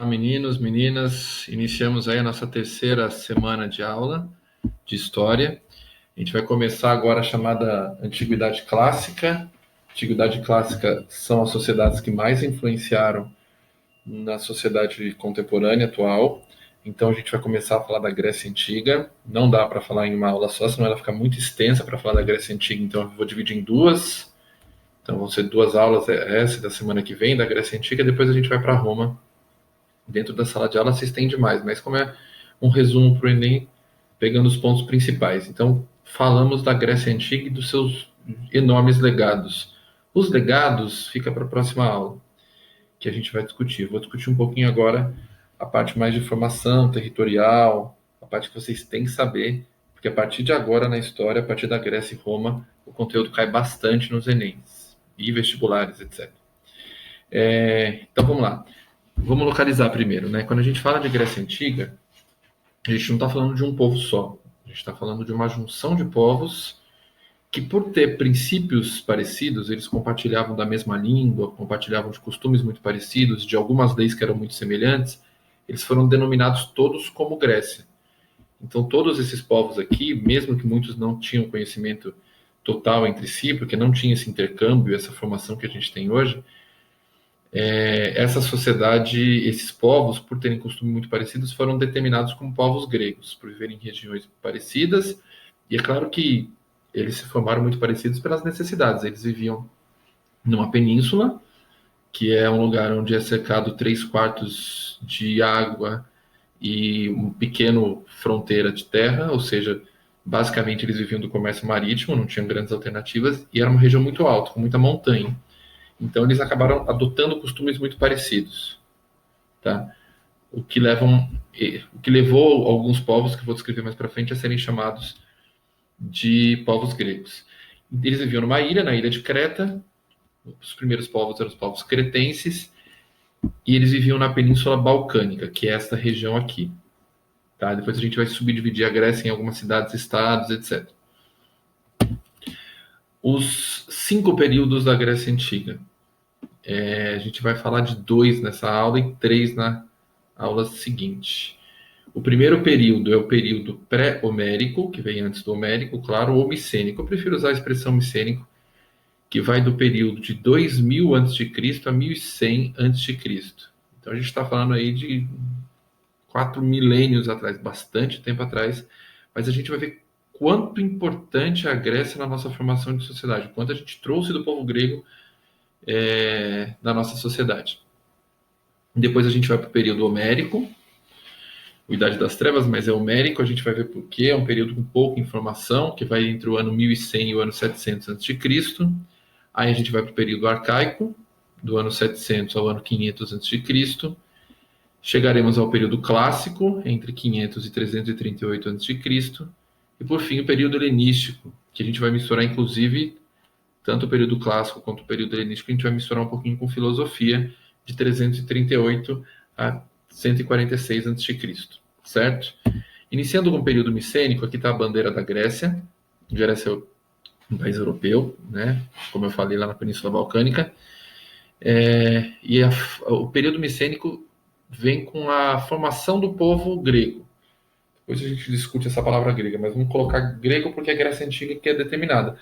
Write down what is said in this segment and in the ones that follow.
Meninos, meninas, iniciamos aí a nossa terceira semana de aula de História. A gente vai começar agora a chamada Antiguidade Clássica. Antiguidade Clássica são as sociedades que mais influenciaram na sociedade contemporânea atual. Então a gente vai começar a falar da Grécia Antiga. Não dá para falar em uma aula só, senão ela fica muito extensa para falar da Grécia Antiga. Então eu vou dividir em duas. Então vão ser duas aulas, essa da semana que vem, da Grécia Antiga. Depois a gente vai para Roma. Dentro da sala de aula se estende mais, mas como é um resumo para o Enem, pegando os pontos principais. Então, falamos da Grécia Antiga e dos seus enormes legados. Os legados fica para a próxima aula, que a gente vai discutir. Vou discutir um pouquinho agora a parte mais de formação territorial, a parte que vocês têm que saber, porque a partir de agora na história, a partir da Grécia e Roma, o conteúdo cai bastante nos Enems e vestibulares, etc. Então, vamos lá. Vamos localizar primeiro, né? Quando a gente fala de Grécia Antiga, a gente não está falando de um povo só. A gente está falando de uma junção de povos que, por ter princípios parecidos, eles compartilhavam da mesma língua, compartilhavam de costumes muito parecidos, de algumas leis que eram muito semelhantes, eles foram denominados todos como Grécia. Então, todos esses povos aqui, mesmo que muitos não tinham conhecimento total entre si, porque não tinha esse intercâmbio, essa formação que a gente tem hoje, essa sociedade, esses povos, por terem costumes muito parecidos, foram determinados como povos gregos, por viverem em regiões parecidas, e é claro que eles se formaram muito parecidos pelas necessidades. Eles viviam numa península, que é um lugar onde é cercado 3/4 de água e um pequeno fronteira de terra, ou seja, basicamente eles viviam do comércio marítimo, não tinham grandes alternativas, e era uma região muito alta, com muita montanha. Então eles acabaram adotando costumes muito parecidos, tá? O que levou alguns povos, que eu vou descrever mais para frente, a serem chamados de povos gregos. Eles viviam numa ilha, na ilha de Creta. Os primeiros povos eram os povos cretenses, e eles viviam na Península Balcânica, que é esta região aqui, tá? Depois a gente vai subdividir a Grécia em algumas cidades, estados, etc. Os 5 períodos da Grécia Antiga. A gente vai falar de 2 nessa aula e 3 na aula seguinte. O primeiro período é o período pré-homérico, que vem antes do homérico, claro, ou micênico. Eu prefiro usar a expressão micênico, que vai do período de 2000 a.C. a 1100 a.C. Então a gente está falando aí de 4 milênios atrás, bastante tempo atrás, mas a gente vai ver quanto importante é a Grécia na nossa formação de sociedade, quanto a gente trouxe do povo grego na nossa sociedade. Depois a gente vai para o período homérico, o Idade das Trevas, mas é homérico, a gente vai ver por quê, é um período com pouca informação, que vai entre o ano 1100 e o ano 700 a.C. Aí a gente vai para o período arcaico, do ano 700 ao ano 500 a.C. Chegaremos ao período clássico, entre 500 e 338 a.C. E por fim o período helenístico, que a gente vai misturar inclusive tanto o período clássico quanto o período helenístico, a gente vai misturar um pouquinho com filosofia, de 338 a 146 a.C., certo? Iniciando com o período micênico, aqui está a bandeira da Grécia. A Grécia é um país europeu, né? Como eu falei, lá na Península Balcânica. O período micênico vem com a formação do povo grego. Depois a gente discute essa palavra grega, mas vamos colocar grego porque é a Grécia Antiga que é determinada.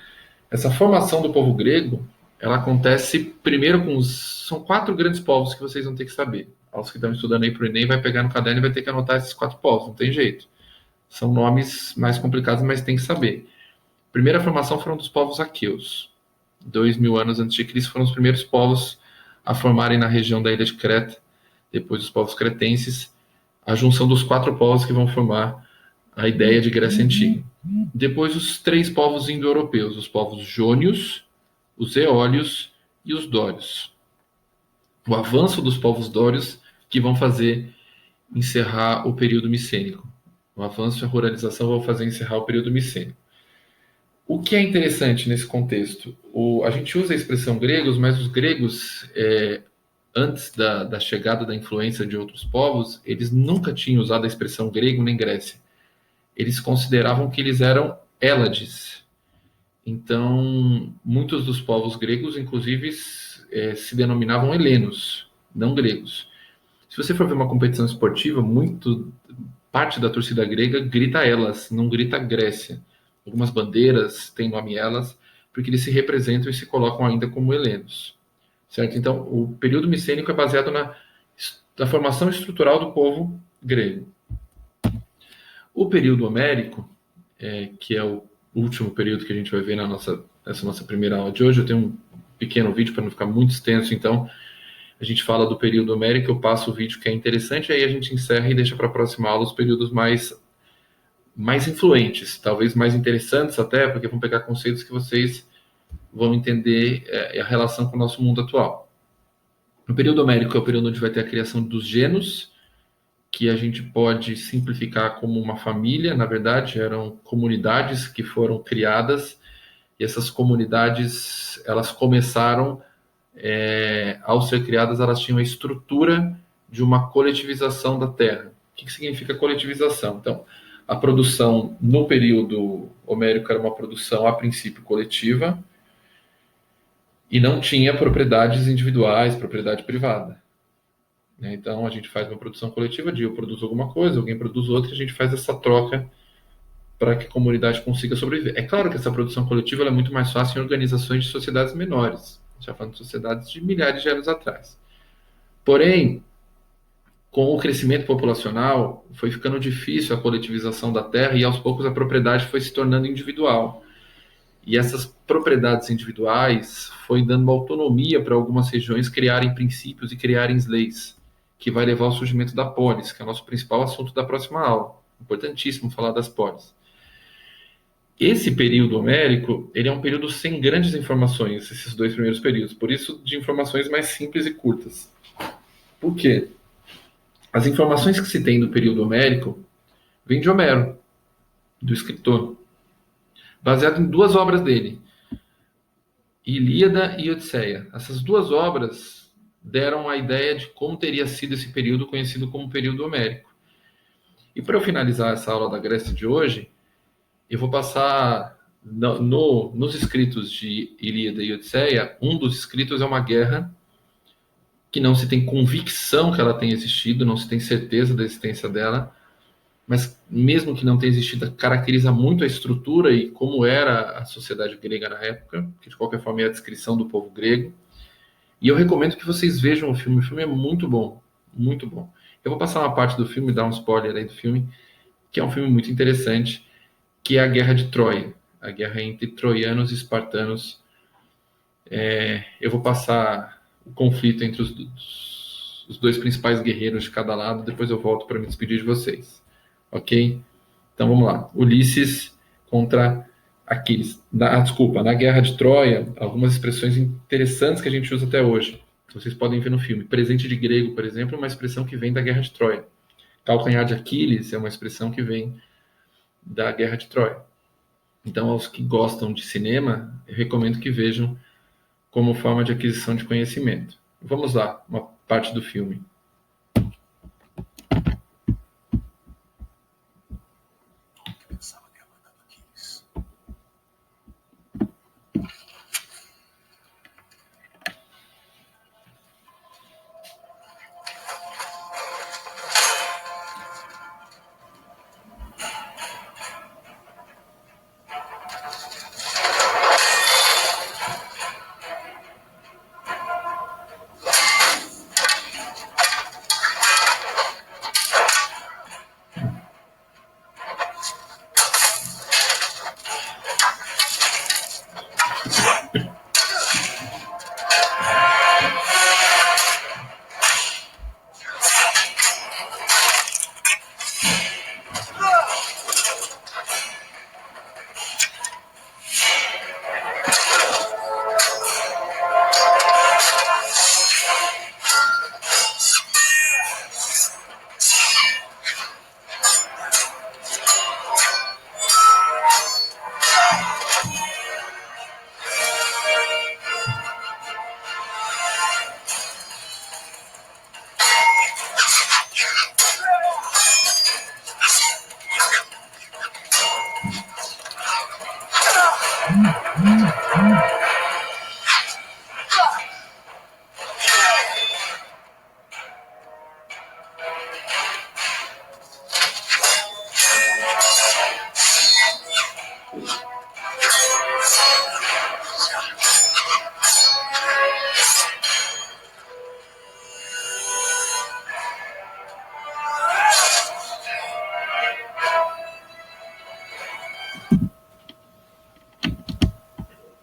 Essa formação do povo grego, ela acontece primeiro com são 4 grandes povos que vocês vão ter que saber. Aos que estão estudando aí para o Enem, vai pegar no caderno e vai ter que anotar esses 4 povos, não tem jeito. São nomes mais complicados, mas tem que saber. A primeira formação foram dos povos aqueus. 2000 anos antes de Cristo foram os primeiros povos a formarem na região da ilha de Creta. Depois os povos cretenses, a junção dos 4 povos que vão formar a ideia de Grécia Antiga. Depois os 3 povos indo-europeus, os povos jônios, os eólios e os dórios. O avanço dos povos dórios que vão fazer encerrar o período micênico. O avanço e a ruralização vão fazer encerrar o período micênico. O que é interessante nesse contexto? A gente usa a expressão gregos, mas os gregos, antes da chegada da influência de outros povos, eles nunca tinham usado a expressão grego nem Grécia. Eles consideravam que eles eram Hélades. Então, muitos dos povos gregos, inclusive, se denominavam helenos, não gregos. Se você for ver uma competição esportiva, parte da torcida grega grita elas, não grita Grécia. Algumas bandeiras têm nome elas, porque eles se representam e se colocam ainda como helenos. Certo? Então, o período micênico é baseado na formação estrutural do povo grego. O período homérico, que é o último período que a gente vai ver nessa nossa primeira aula de hoje, eu tenho um pequeno vídeo para não ficar muito extenso, então a gente fala do período homérico, eu passo o vídeo que é interessante, aí a gente encerra e deixa para a próxima aula os períodos mais influentes, talvez mais interessantes até, porque vão pegar conceitos que vocês vão entender a relação com o nosso mundo atual. O período homérico é o período onde vai ter a criação dos genos, que a gente pode simplificar como uma família, na verdade, eram comunidades que foram criadas, e essas comunidades, elas começaram, ao ser criadas, elas tinham a estrutura de uma coletivização da terra. O que significa coletivização? Então, a produção no período homérico era uma produção, a princípio, coletiva, e não tinha propriedades individuais, propriedade privada. Então, a gente faz uma produção coletiva de eu produzo alguma coisa, alguém produz outra, e a gente faz essa troca para que a comunidade consiga sobreviver. É claro que essa produção coletiva é muito mais fácil em organizações de sociedades menores, já falando de sociedades de milhares de anos atrás. Porém, com o crescimento populacional, foi ficando difícil a coletivização da terra e aos poucos a propriedade foi se tornando individual. E essas propriedades individuais foi dando uma autonomia para algumas regiões criarem princípios e criarem leis, que vai levar ao surgimento da polis, que é o nosso principal assunto da próxima aula. Importantíssimo falar das polis. Esse período homérico, ele é um período sem grandes informações, esses dois primeiros períodos, por isso de informações mais simples e curtas. Por quê? As informações que se tem do período homérico vêm de Homero, do escritor, baseado em duas obras dele, Ilíada e Odisseia. Essas duas obras deram a ideia de como teria sido esse período conhecido como período homérico. E para eu finalizar essa aula da Grécia de hoje, eu vou passar nos escritos de Ilíada e Odisseia, um dos escritos é uma guerra que não se tem convicção que ela tenha existido, não se tem certeza da existência dela, mas mesmo que não tenha existido, caracteriza muito a estrutura e como era a sociedade grega na época, que de qualquer forma é a descrição do povo grego. E eu recomendo que vocês vejam o filme é muito bom, muito bom. Eu vou passar uma parte do filme, dar um spoiler aí do filme, que é um filme muito interessante, que é a Guerra de Troia, a guerra entre troianos e espartanos. Eu vou passar o conflito entre os dois principais guerreiros de cada lado, depois eu volto para me despedir de vocês. Ok? Então vamos lá. Ulisses contra Aquiles. Na Guerra de Troia, algumas expressões interessantes que a gente usa até hoje. Vocês podem ver no filme. Presente de grego, por exemplo, é uma expressão que vem da Guerra de Troia. Calcanhar de Aquiles é uma expressão que vem da Guerra de Troia. Então, aos que gostam de cinema, eu recomendo que vejam como forma de aquisição de conhecimento. Vamos lá, uma parte do filme.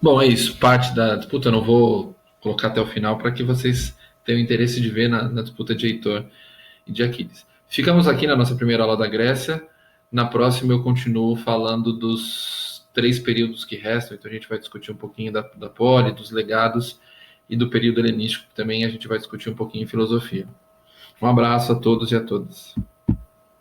Bom, é isso. Parte da disputa eu não vou colocar até o final para que vocês tenham interesse de ver na disputa de Heitor e de Aquiles. Ficamos aqui na nossa primeira aula da Grécia. Na próxima eu continuo falando dos três períodos que restam. Então a gente vai discutir um pouquinho da pole, dos legados e do período helenístico, que também a gente vai discutir um pouquinho em filosofia. Um abraço a todos e a todas.